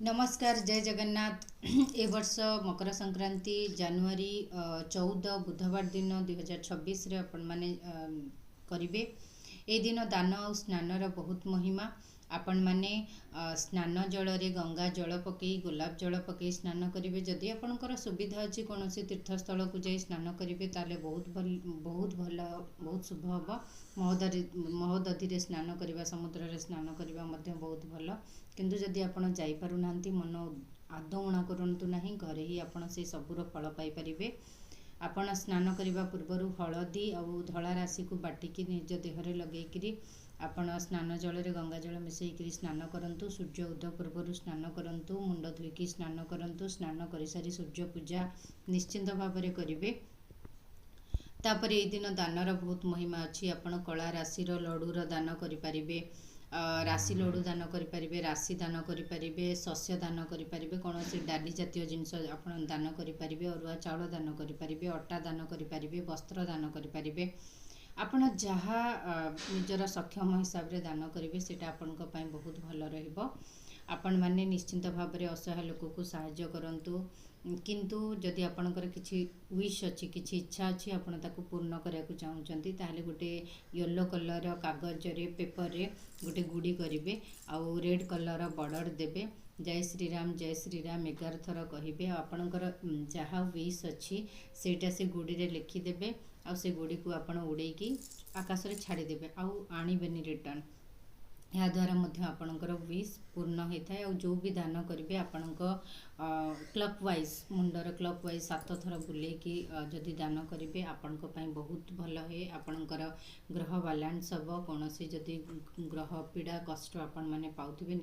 नमस्कार, जय जगन्नाथ। ए वर्ष मकर संक्रांति जानुआरी 14 बुधवार दिन 2026 आपण माने करिवे। ए दिन दान और स्नानर बहुत महिमा। आपण माने स्नान जल रे गंगा जल पकई गोलाप जल पकई स्नान करेंगे। जदि आपणकर सुविधा अच्छी कौन तीर्थस्थल को जाई स्नान करेंगे ताले बहुत भल बहुत शुभ हम। महोदधि स्नान करवा समुद्र रे स्नान करवा बहुत भल। किंतु जदि आपण जाई पारु नांती मन आदौ उणा करंतु नाही, घरे ही आपण से सबुर फल पाई परिबे। आपण स्नान करने पूर्वर हलदी और धला राशि को बाटिकी निज देहरे लगेकरी आपण स्नान जल रे गंगा जल मिसेकरी स्नान करंतु। सूर्य उदय पूर्वर स्नान करंतु। मुंड धोईकी स्नान करंतु। स्नान कर सारी सूर्य पूजा निश्चिंत भाव में करेंगे। तापर ये दिन दानर बहुत महिमा अच्छी। आपण कला राशि लड्डूर दान करें, राशि लड्डू दान करें, राशि दान करें, शस्य दान करें, कौन से डाली जातीय जिनस आप दान करें, अरुआ चाउल दान करें, अटा दान करें, वस्त्र दान करें। आपण जहाँ निजर सक्षम हिसाब से दान करेंगे सेटा आपण बहुत भल रहिबो। आपण माने निश्चिंत भाव में असहाय लोक को साहाय्य करंतु। किंतु जदि आपणकर किछि विश अच्छी किछि इच्छा अच्छी आपण ताको पूर्ण करने को चाहूँगी ताहले गोटे येलो कलर कागज रे पेपर रे गोटे गुड़ी करेंगे आउ रेड कलर बॉर्डर देबे। जय श्री राम 11 थर कहिबे। आपणकर जहाँ विश अच्छी सेटा से गुड़ी रे लिखिदेवे आ से गुड़ी को आपण उड़ेकी आकाश रे छाड़ीदेवे आउ आणिबेनी रिटर्न। या द्वारा मध्य आपणकर विश पूर्ण होता है। और जो भी दान करेंगे आपण क्लॉक वाइज मुंडर क्लॉक वाइज 7 थर बुलेकी जदि दान करेंगे आपण बहुत भल है। आपणकर ग्रह बैलेंस हम कौन जदि ग्रह पीड़ा कष्ट आपण मैंने पाउथिबे